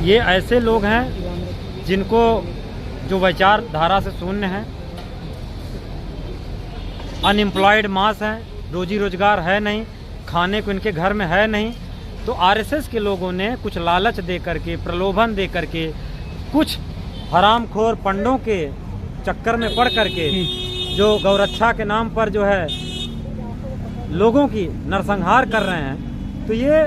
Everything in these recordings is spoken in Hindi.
ये ऐसे लोग हैं जिनको जो विचारधारा से शून्य हैं, अनएम्प्लॉयड मास हैं, रोजी रोजगार है नहीं, खाने को इनके घर में है नहीं। तो आरएसएस के लोगों ने कुछ लालच दे करके, प्रलोभन दे करके, कुछ हरामखोर पंडों के चक्कर में पड़ करके जो गौरक्षा के नाम पर जो है लोगों की नरसंहार कर रहे हैं, तो ये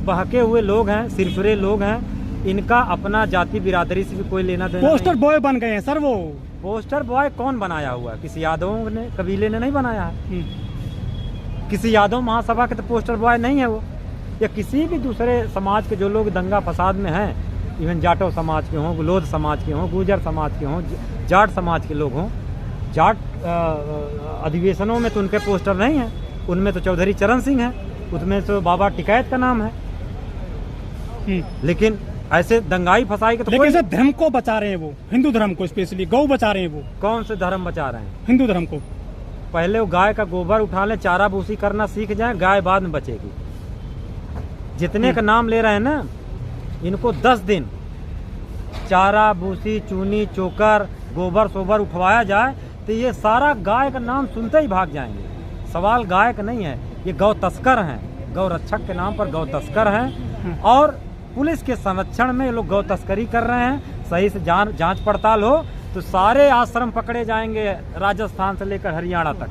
बहके हुए लोग हैं, सिरफिरे लोग हैं। इनका अपना जाति बिरादरी से भी कोई लेना देना नहीं। पोस्टर बॉय बन गए हैं सर वो। पोस्टर बॉय कौन बनाया हुआ है? किसी यादवों ने, कबीले ने नहीं बनाया है। किसी यादव महासभा के तो पोस्टर बॉय नहीं है वो, या किसी भी दूसरे समाज के जो लोग दंगा फसाद में हैं, इवन जाटो समाज के हों, लोध समाज के हों, गुर्जर समाज के हों, जाट समाज के लोग हों। जाट अधिवेशनों में तो उनके पोस्टर नहीं हैं, उनमें तो चौधरी चरण सिंह है, उसमें तो बाबा टिकैत का नाम है। लेकिन ऐसे दंगाई फसाई के तो लेकिन सर धर्म को बचा रहे हैं वो, हिंदू धर्म को, स्पेशली गौ बचा रहे हैं वो। कौन से धर्म बचा रहे हैं? हिंदू धर्म को। पहले वो गाय का गोबर उठा लें, चारा भूसी करना सीख जाए, गाय बाद में बचेगी। जितने का नाम ले रहे हैं ना, इनको 10 दिन चारा भूसी, चूनी, चोकर, गोबर सोबर उठवाया जाए तो ये सारा गाय का नाम सुनते ही भाग जाएंगे। सवाल गाय का नहीं है, ये गौ तस्कर हैं, गौ रक्षक के नाम पर गौ तस्कर हैं। और पुलिस के संरक्षण में ये लोग गौ तस्करी कर रहे हैं। सही से जांच पड़ताल हो तो सारे आश्रम पकड़े जाएंगे, राजस्थान से लेकर हरियाणा तक।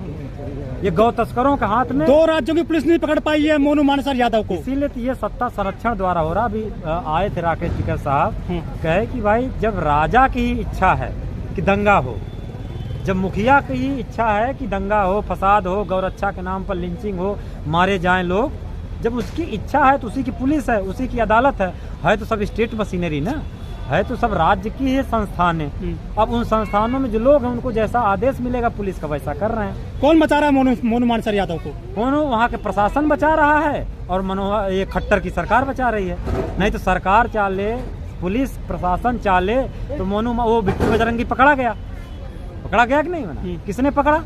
ये गौ तस्करों के हाथ में 2 राज्यों की पुलिस नहीं पकड़ पाई है मोनू मानेसर यादव को। इसीलिए तो ये सत्ता संरक्षण द्वारा हो रहा। अभी आए थे राकेश टिकैत साहब, कहे कि भाई जब राजा की ही इच्छा है कि दंगा हो, जब मुखिया की ही इच्छा है कि दंगा हो, फसाद हो, गौरक्षा के नाम पर लिंचिंग हो, मारे जाएं लोग, जब उसकी इच्छा है तो उसी की पुलिस है, उसी की अदालत है तो सब स्टेट मशीनरी ना, है तो सब राज्य की ही संस्थान है। अब उन संस्थानों में जो लोग हैं उनको जैसा आदेश मिलेगा पुलिस का वैसा कर रहे हैं। कौन बचा रहा है मोनू मानेसर यादव को? कौन? वहाँ के प्रशासन बचा रहा है और मनोहर ये खट्टर की सरकार बचा रही है। नहीं तो सरकार चाले, पुलिस प्रशासन चाले तो मोनू वो बिट्टू बजरंगी पकड़ा गया कि नहीं? मैंने किसने पकड़ा?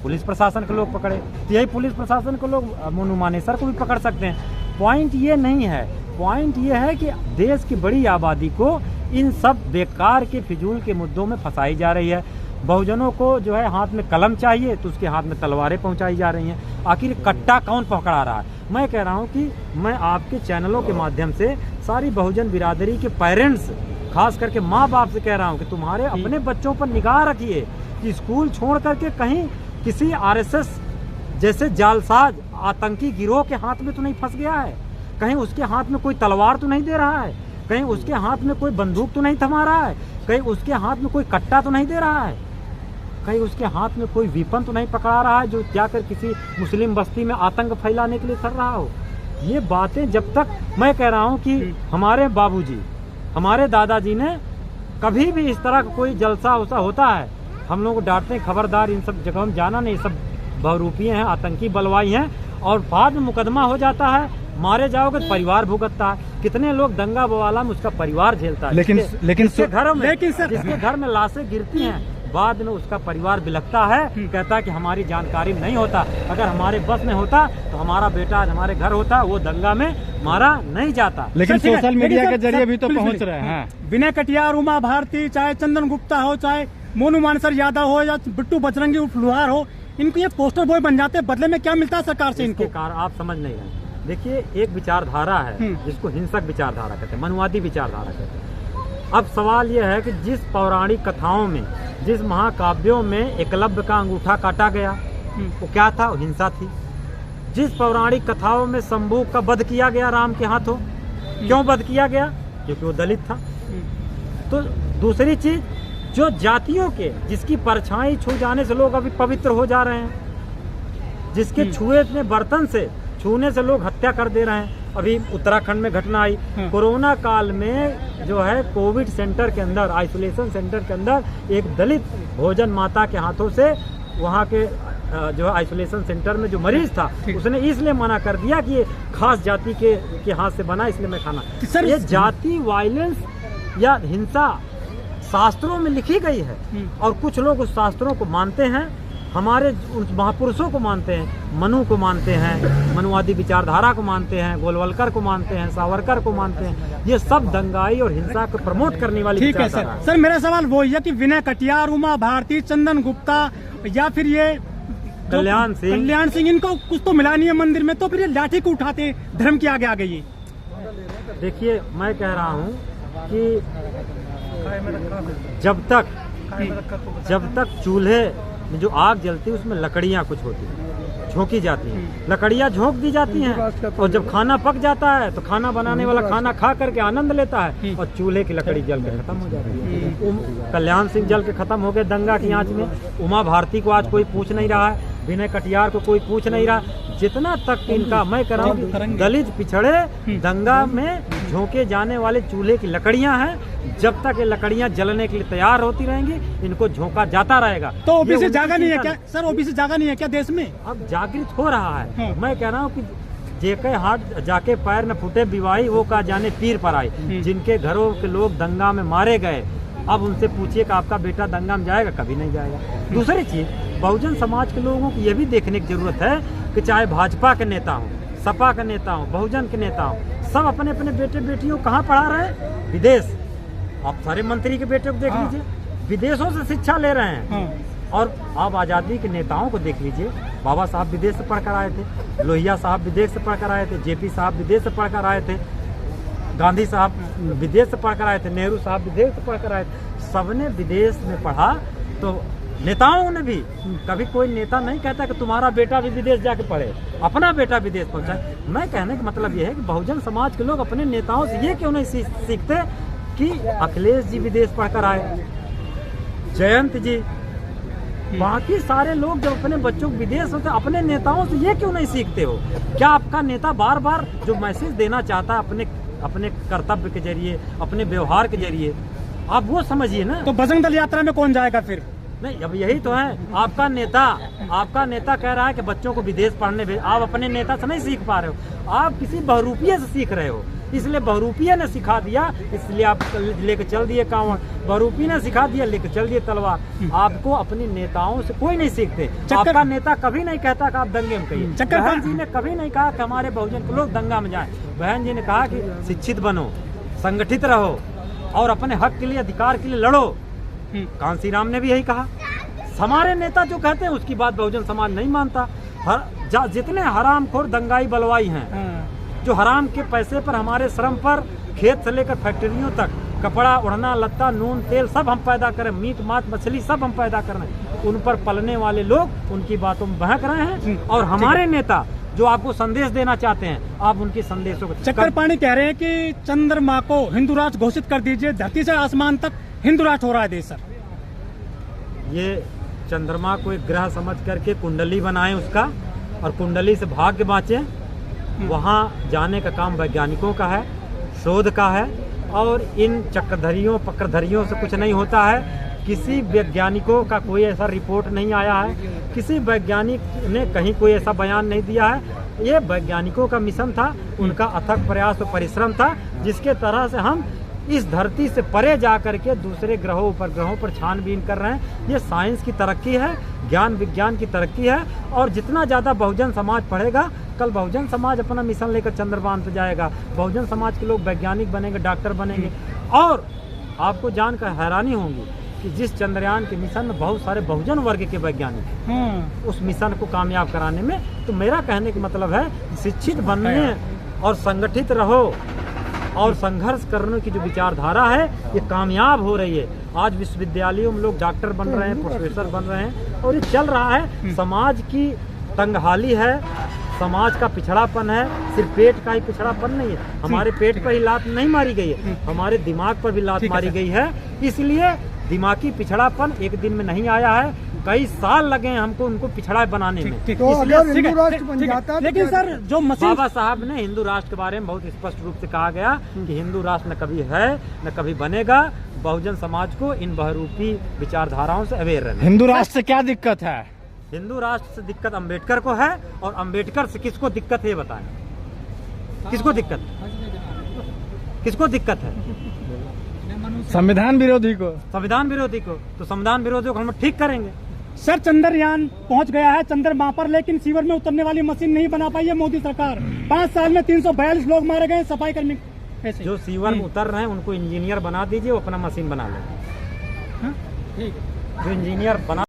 पुलिस प्रशासन के लोग पकड़े। तो यही पुलिस प्रशासन के लोग मोनू मानेसर को भी पकड़ सकते हैं। पॉइंट ये नहीं है, पॉइंट ये है कि देश की बड़ी आबादी को इन सब बेकार के फिजूल के मुद्दों में फंसाई जा रही है। बहुजनों को जो है हाथ में कलम चाहिए तो उसके हाथ में तलवारें पहुंचाई जा रही हैं। आखिर कट्टा कौन पकड़ा रहा है? मैं कह रहा हूं कि मैं आपके चैनलों के माध्यम से सारी बहुजन बिरादरी के पेरेंट्स, खास करके माँ बाप से कह रहा हूं कि तुम्हारे अपने बच्चों पर निगाह रखिए कि स्कूल छोड़ करके कहीं किसी आरएसएस जैसे जालसाज आतंकी गिरोह के हाथ में तो नहीं फंस गया है, कहीं उसके हाथ में कोई तलवार तो नहीं दे रहा है, कहीं उसके हाथ में कोई बंदूक तो नहीं थमा रहा है, कहीं उसके हाथ में कोई कट्टा तो नहीं दे रहा है, कहीं उसके हाथ में कोई विपन तो नहीं पकड़ा रहा है जो जाकर किसी मुस्लिम बस्ती में आतंक फैलाने के लिए कर रहा हो। ये बातें जब तक, मैं कह रहा हूँ कि हमारे बाबूजी, हमारे दादाजी ने कभी भी इस तरह का कोई जलसा वसा होता है हम लोग को डांटते हैं, खबरदार इन सब जगह हम जाना नहीं, सब बहुरूपी हैं, आतंकी बलवाई हैं। और बाद में मुकदमा हो जाता है, मारे जाओगे तो परिवार भुगतता है। कितने लोग दंगा बवाला में उसका परिवार झेलता है। लेकिन जिसके घर में लाशें गिरती हैं बाद में उसका परिवार बिलखता है, कहता है कि हमारी जानकारी में नहीं होता, अगर हमारे बस में होता तो हमारा बेटा हमारे घर होता, वो दंगा में मारा नहीं जाता। लेकिन सोशल मीडिया के जरिए भी तो पहुंच रहे हैं। विनय कटियार, उमा भारती, चाहे चंदन गुप्ता हो, चाहे मोनू मानेसर यादव हो या बिट्टू बजरंगी उर्फ लुहार हो, इनको ये पोस्टर बॉय बन जाते हैं। बदले में क्या मिलता है सरकार से इनको? आप समझ नहीं रहे। देखिए, एक विचारधारा है जिसको हिंसक विचारधारा कहते हैं, मनुवादी विचारधारा कहते हैं। अब सवाल यह है कि जिस पौराणिक कथाओं में, जिस महाकाव्यों में एकलव्य का अंगूठा काटा गया, वो क्या था? हिंसा थी। जिस पौराणिक कथाओं में शंभू का वध किया गया राम के हाथों, क्यों वध किया गया? क्योंकि वो दलित था। तो दूसरी चीज, जो जातियों के, जिसकी परछाई छू जाने से लोग अभी पवित्र हो जा रहे हैं, जिसके छुए में बर्तन से, छूने से लोग हत्या कर दे रहे हैं। अभी उत्तराखंड में घटना आई, कोरोना काल में जो है कोविड सेंटर के अंदर, आइसोलेशन सेंटर के अंदर एक दलित भोजन माता के हाथों से, वहाँ के जो आइसोलेशन सेंटर में जो मरीज था उसने इसलिए मना कर दिया कि ये खास जाति के हाथ से बना, इसलिए मैं खाना। ये जाति वायलेंस या हिंसा शास्त्रों में लिखी गई है और कुछ लोग उस शास्त्रों को मानते हैं हमारे उस महापुरुषों को मानते हैं, मनु को मानते हैं, मनुवादी विचारधारा को मानते हैं, गोलवलकर को मानते हैं, सावरकर को मानते हैं। ये सब दंगाई और हिंसा को प्रमोट करने वाली ठीक है विचारधारा सर। सर मेरा सवाल वो है कि विनय कटियार, उमा भारती, चंदन गुप्ता या फिर ये कल्याण सिंह, इनको कुछ तो मिला नहीं है मंदिर में, तो फिर ये लाठी को उठाते धर्म के आगे ये। देखिए मैं कह रहा हूँ कि जब तक चूल्हे में जो आग जलती है उसमें लकड़ियाँ कुछ होती हैं, झोंकी जाती हैं, लकड़ियाँ झोंक दी जाती हैं, और जब खाना पक जाता है तो खाना बनाने वाला खाना खा करके आनंद लेता है, और चूल्हे की लकड़ी जल के खत्म हो जाती है। कल्याण सिंह जल के खत्म हो गए दंगा की आंच में। उमा भारती को आज कोई पूछ नहीं रहा है, विनय कटियार को कोई पूछ नहीं रहा। जितना तक इनका मैं कह रहा हूँ दलित पिछड़े दंगा में झोंके जाने वाले चूल्हे की लकड़ियां हैं, जब तक ये लकड़ियां जलने के लिए तैयार होती रहेंगी इनको झोंका जाता रहेगा। तो ओबीसी जागा नहीं है क्या सर? ओबीसी जागा नहीं है क्या देश में? अब जागृत हो रहा है। मैं कह रहा हूँ कि जेके हाथ जाके पैर न फूटे विवाही, वो का जाने पीर पर आए। जिनके घरों के लोग दंगा में मारे गए, अब उनसे पूछिए कि आपका बेटा दंगा में जाएगा? कभी नहीं जाएगा। दूसरी चीज, बहुजन समाज के लोगों को यह भी देखने की जरूरत है कि चाहे भाजपा के नेता हो, सपा के नेता हो, बहुजन के नेता हो, सब अपने अपने बेटे बेटियों कहाँ पढ़ा रहे हैं? विदेश। आप सारे मंत्री के बेटे को देख लीजिए, विदेशों से शिक्षा ले रहे हैं। और आप आज़ादी के नेताओं को देख लीजिए, बाबा साहब विदेश से पढ़कर आए थे, लोहिया साहब विदेश से पढ़कर आए थे, जेपी साहब विदेश से पढ़कर आए थे, गांधी साहब विदेश से पढ़कर आए थे, नेहरू साहब विदेश से पढ़कर आए थे। सबने विदेश में पढ़ा, तो नेताओं ने भी, कभी कोई नेता नहीं कहता कि तुम्हारा बेटा भी विदेश जाके पढ़े, अपना बेटा विदेश पहुंचाए। मैं कहने का मतलब यह है कि बहुजन समाज के लोग अपने नेताओं से ये क्यों नहीं सीखते कि अखिलेश जी विदेश पढ़कर आए, जयंत जी, बाकी सारे लोग जब अपने बच्चों को विदेश होते अपने नेताओं से ये क्यों नहीं सीखते हो? क्या आपका नेता बार बार जो मैसेज देना चाहता है अपने कर्तव्य के जरिए, अपने व्यवहार के जरिए, आप वो समझिए ना। तो बजरंग दल यात्रा में कौन जाएगा फिर? नहीं, अब यही तो है, आपका नेता कह रहा है कि बच्चों को विदेश पढ़ने भेज। आप अपने नेता से नहीं सीख पा रहे हो, आप किसी बहुरूपिये से सीख रहे हो। इसलिए बहुरूपिये ने सिखा दिया, इसलिए आप लेके चल दिए कांवड़। बहुरूपी ने सिखा दिया, लेके चल दिए तलवार। आपको अपने नेताओं से कोई नहीं सीखते। आपका नेता कभी नहीं कहता कि आप दंगे में कहिए। बहन जी ने कभी नहीं कहा कि हमारे बहुजन के लोग दंगा में जाएं। बहन जी ने कहा कि शिक्षित बनो, संगठित रहो और अपने हक के लिए, अधिकार के लिए लड़ो। कांसीराम ने भी यही कहा। हमारे नेता जो कहते हैं उसकी बात बहुजन समाज नहीं मानता। जितने हरामखोर दंगाई बलवाई हैं, जो हराम के पैसे पर, हमारे श्रम पर, खेत से लेकर फैक्ट्रियों तक कपड़ा, ओढ़ना, लत्ता, नून, तेल सब हम पैदा करें, मीट, मांस, मछली सब हम पैदा कर रहे हैं, उन पर पलने वाले लोग उनकी बातों में बहक रहे हैं। और हमारे नेता जो आपको संदेश देना चाहते हैं, आप उनके संदेशों को चक्कर पानी कह रहे हैं कि चंद्रमा को हिंदू राष्ट्र घोषित कर दीजिए, धरती से आसमान तक हिंदू राष्ट्र हो रहा है देश। सर ये चंद्रमा को एक ग्रह समझ करके कुंडली बनाए उसका, और कुंडली से भाग्य बाँचे। वहाँ जाने का काम वैज्ञानिकों का है, शोध का है, और इन चक्रधरियों पक्रधरियों से कुछ नहीं होता है। किसी वैज्ञानिकों का कोई ऐसा रिपोर्ट नहीं आया है, किसी वैज्ञानिक ने कहीं कोई ऐसा बयान नहीं दिया है। ये वैज्ञानिकों का मिशन था, उनका अथक प्रयास और परिश्रम था, जिसके तरह से हम इस धरती से परे जा करके दूसरे ग्रहों पर छानबीन कर रहे हैं। ये साइंस की तरक्की है, ज्ञान विज्ञान की तरक्की है। और जितना ज़्यादा बहुजन समाज पढ़ेगा, कल बहुजन समाज अपना मिशन लेकर चंद्रयान पर जाएगा। बहुजन समाज के लोग वैज्ञानिक बनेंगे, डॉक्टर बनेंगे। और आपको जानकर हैरानी होगी कि जिस चंद्रयान के मिशन में बहुत सारे बहुजन वर्ग के वैज्ञानिक उस मिशन को कामयाब कराने में। तो मेरा कहने का मतलब है, शिक्षित बनने और संगठित रहो और संघर्ष करने की जो विचारधारा है ये कामयाब हो रही है। आज विश्वविद्यालयों में लोग डॉक्टर बन रहे हैं, प्रोफेसर बन रहे हैं, और ये चल रहा है। समाज की तंगहाली है, समाज का पिछड़ापन है। सिर्फ पेट का ही पिछड़ापन नहीं है, हमारे पेट पर ही लात नहीं मारी गई है, हमारे दिमाग पर भी लात मारी गई है। इसलिए दिमागी पिछड़ापन एक दिन में नहीं आया है, कई साल लगे हैं हमको उनको पिछड़ा बनाने में। तो अगर हिंदू राष्ट्र बन जाता, लेकिन सर जो बाबा साहब ने हिंदू राष्ट्र के बारे में बहुत स्पष्ट रूप से कहा गया कि हिंदू राष्ट्र न कभी है न कभी बनेगा। बहुजन समाज को इन बहुरूपी विचारधाराओं से अवेयर रहना। हिंदू राष्ट्र से क्या दिक्कत है? हिंदू राष्ट्र से दिक्कत अम्बेडकर को है, और अम्बेडकर से किसको दिक्कत है ये बताएं। किसको दिक्कत है? संविधान विरोधी को। संविधान विरोधी को। तो संविधान विरोधियों को हम ठीक करेंगे। सर चंद्रयान पहुंच गया है चंद्रमा पर, लेकिन सीवर में उतरने वाली मशीन नहीं बना पाई है मोदी सरकार। 5 साल में 342 लोग मारे गए सफाई कर्मी। ऐसे जो सीवर में उतर रहे हैं उनको इंजीनियर बना दीजिए, वो अपना मशीन बना लेंगे। हाँ? ठीक है। जो इंजीनियर बना